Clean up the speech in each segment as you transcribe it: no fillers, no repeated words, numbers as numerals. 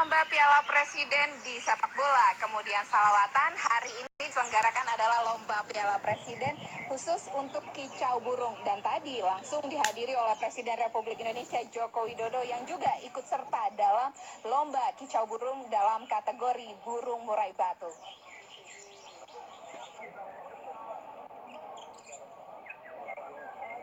Lomba Piala Presiden di sepak bola, kemudian Salawatan. Hari ini diselenggarakan adalah Lomba Piala Presiden khusus untuk kicau burung. Dan tadi langsung dihadiri oleh Presiden Republik Indonesia Joko Widodo yang juga ikut serta dalam Lomba Kicau Burung dalam kategori burung murai batu.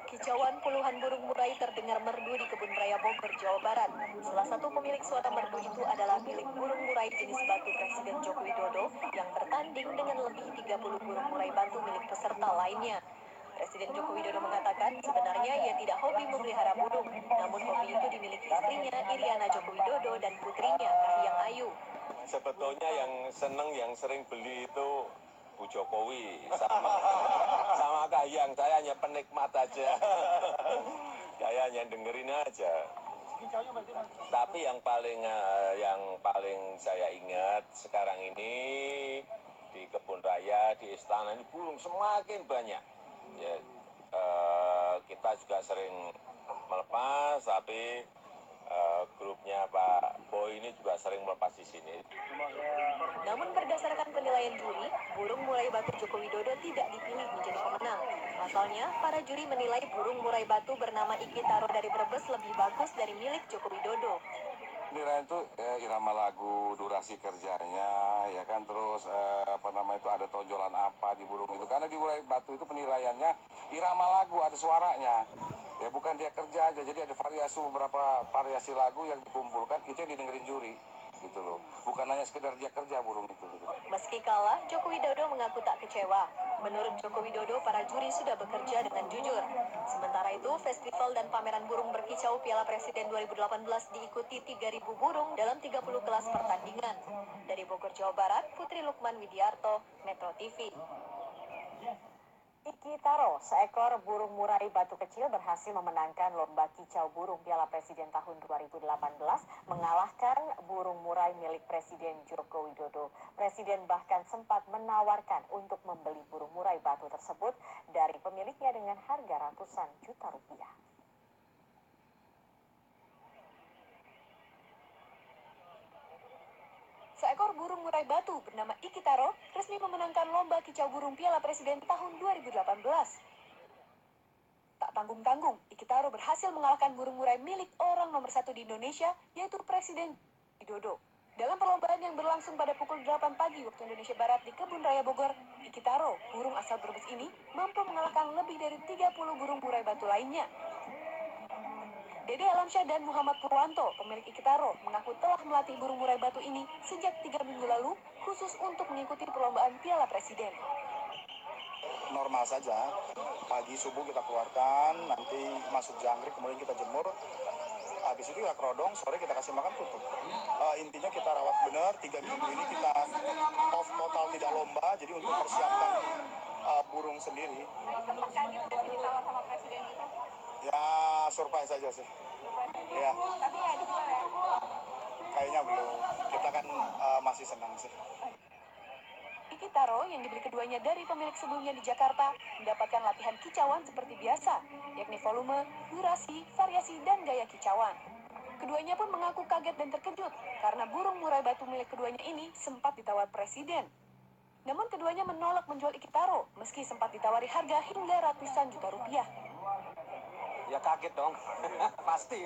Kicauan puluhan burung murai terdengar merdu di Kebun Raya Bogor, Jawa Barat. Salah satu pemilik suara merdu itu adalah milik burung murai jenis batu Presiden Joko Widodo yang bertanding dengan lebih 30 burung murai batu milik peserta lainnya. Presiden Joko Widodo mengatakan sebenarnya ia tidak hobi memelihara burung, namun hobi itu dimiliki istrinya Iriana Joko Widodo dan putrinya Kahiyang Ayu. Sebetulnya yang seneng, yang sering beli itu Bu Jokowi sama Kahiyang. Saya hanya penikmat aja. Saya hanya dengerin aja. Tapi yang paling saya ingat sekarang ini di Kebun Raya, di Istana ini burung semakin banyak. Ya, kita juga sering melepas, tapi grupnya Pak Boy ini juga sering melepas di sini. Namun berdasarkan penilaian juri, burung murai batu Joko Widodo tidak dipilih menjadi pemenang. Pasalnya, para juri menilai burung murai batu bernama Iki Taro dari Brebes lebih bagus dari milik Joko Widodo. Penilaian itu irama lagu, durasi kerjanya, ya kan, terus ada tonjolan apa di burung itu. Karena di murai batu itu penilaiannya irama lagu, ada suaranya. Ya bukan dia kerja aja, jadi ada beberapa variasi lagu yang dikumpulkan, itu yang didengerin juri. Gitu loh. Bukan hanya sekedar dia kerja burung itu. Gitu. Meski kalah, Joko Widodo mengaku tak kecewa. Menurut Joko Widodo, para juri sudah bekerja dengan jujur. Sementara itu, festival dan pameran burung berkicau Piala Presiden 2018 diikuti 3.000 burung dalam 30 kelas pertandingan. Dari Bogor, Jawa Barat, Putri Lukman Widiarto, Metro TV. Iki Taro, seekor burung murai batu kecil berhasil memenangkan lomba kicau burung Piala Presiden tahun 2018, mengalahkan burung murai milik Presiden Joko Widodo. Presiden bahkan sempat menawarkan untuk membeli burung murai batu tersebut dari pemiliknya dengan harga ratusan juta rupiah. Seekor burung murai batu bernama Iki Taro resmi memenangkan lomba kicau burung Piala Presiden tahun 2018. Tak tanggung-tanggung, Iki Taro berhasil mengalahkan burung murai milik orang nomor 1 di Indonesia, yaitu Presiden Widodo. Dalam perlombaan yang berlangsung pada pukul 8 pagi waktu Indonesia Barat di Kebun Raya Bogor, Iki Taro, burung asal Brebes ini, mampu mengalahkan lebih dari 30 burung murai batu lainnya. Dede Alamsyah dan Muhammad Purwanto, pemilik Iki Taro, mengaku telah melatih burung murai batu ini sejak 3 minggu lalu, khusus untuk mengikuti perlombaan Piala Presiden. Normal saja, pagi subuh kita keluarkan, nanti masuk jangkrik, kemudian kita jemur, habis itu kita kerodong, sore kita kasih makan tutup. Intinya kita rawat benar, 3 minggu ini kita off total tidak lomba, jadi untuk persiapkan burung sendiri. Sempat kaget dan ditawar sama Presiden gitu? Ya, surprise saja sih. Ya. Tapi ya dijual ya? Kayaknya belum. Kita kan masih senang sih. Iki Taro yang dibeli keduanya dari pemilik sebelumnya di Jakarta mendapatkan latihan kicauan seperti biasa, yakni volume, durasi, variasi, dan gaya kicauan. Keduanya pun mengaku kaget dan terkejut karena burung murai batu milik keduanya ini sempat ditawar Presiden. Namun keduanya menolak menjual Iki Taro meski sempat ditawari harga hingga ratusan juta rupiah. Ya kaget dong, pasti.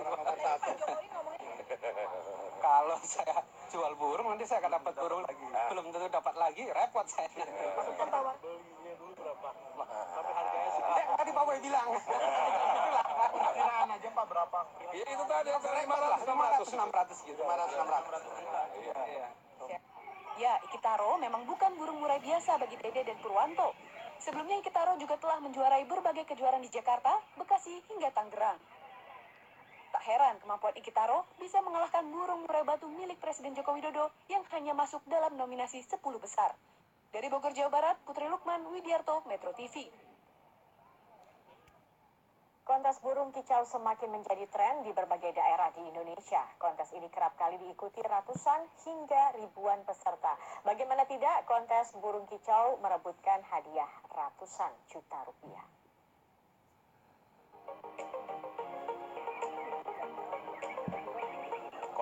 Kalau saya jual burung nanti saya akan dapat burung lagi. Belum tentu dapat lagi, repot saya. Belinya dulu berapa? Tapi harganya sih. Tadi Pak Boy bilang. Kiraan aja Pak berapa? Ya itu tadi 500 gitu. 500. Iya. Ya, Iki Taro memang bukan burung murai biasa bagi Dede dan Purwanto. Sebelumnya Iki Taro juga telah menjuarai berbagai kejuaraan di Jakarta, Bekasi, hingga Tangerang. Tak heran kemampuan Iki Taro bisa mengalahkan burung murai batu milik Presiden Joko Widodo yang hanya masuk dalam nominasi 10 besar. Dari Bogor, Jawa Barat, Putri Lukman Widiarto, Metro TV. Kontes burung kicau semakin menjadi tren di berbagai daerah di Indonesia. Kontes ini kerap kali diikuti ratusan hingga ribuan peserta. Bagaimana tidak, kontes burung kicau merebutkan hadiah ratusan juta rupiah.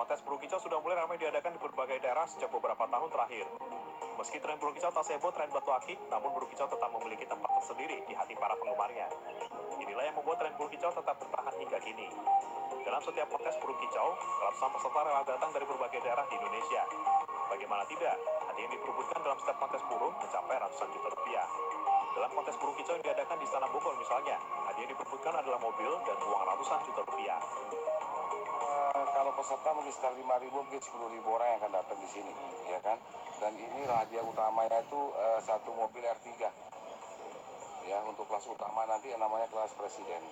kontes burung kicau sudah mulai ramai diadakan di berbagai daerah sejak beberapa tahun terakhir. Meski tren burung kicau tak seheboh tren batu akik, namun burung kicau tetap memiliki tempat tersendiri di hati para penggemarnya. Inilah yang membuat tren burung kicau tetap bertahan hingga kini. Dalam setiap kontes burung kicau, ratusan peserta rela datang dari berbagai daerah di Indonesia. Bagaimana tidak, hadiah yang diperebutkan dalam setiap kontes burung mencapai ratusan juta rupiah. Dalam kontes burung kicau yang diadakan di Istana Bogor misalnya, hadiah yang diperebutkan adalah mobil dan uang ratusan juta rupiah. Kalau peserta mungkin sekitar 5.000, mungkin 10.000 orang yang akan datang di sini, ya kan? Dan ini hadiah utamanya itu satu mobil R3, ya, untuk kelas utama nanti yang namanya kelas presiden.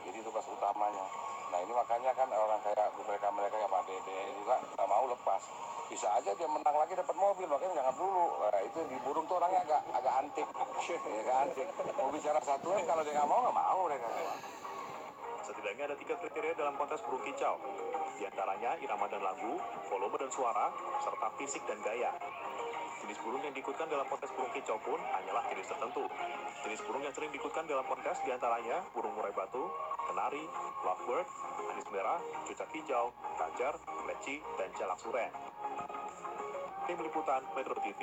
Jadi itu kelas utamanya. Nah ini makanya kan orang kayak mereka yang Pak Dede juga nggak mau lepas. Bisa aja dia menang lagi dapat mobil, makanya jangan dulu. Nah, itu di burung tuh orangnya agak antik, ya kan antik. Mau bicara satuan kalau dia nggak mau mereka. Setidaknya ada 3 kriteria dalam kontes burung kicau. Di antaranya irama dan lagu, volume dan suara, serta fisik dan gaya. Jenis burung yang diikutkan dalam kontes burung kicau pun hanyalah jenis tertentu. Jenis burung yang sering diikutkan dalam kontes diantaranya burung murai batu, kenari, lovebird, anis merah, cucak hijau, kajar, leci, dan jalak suren. Tim Liputan Metro TV.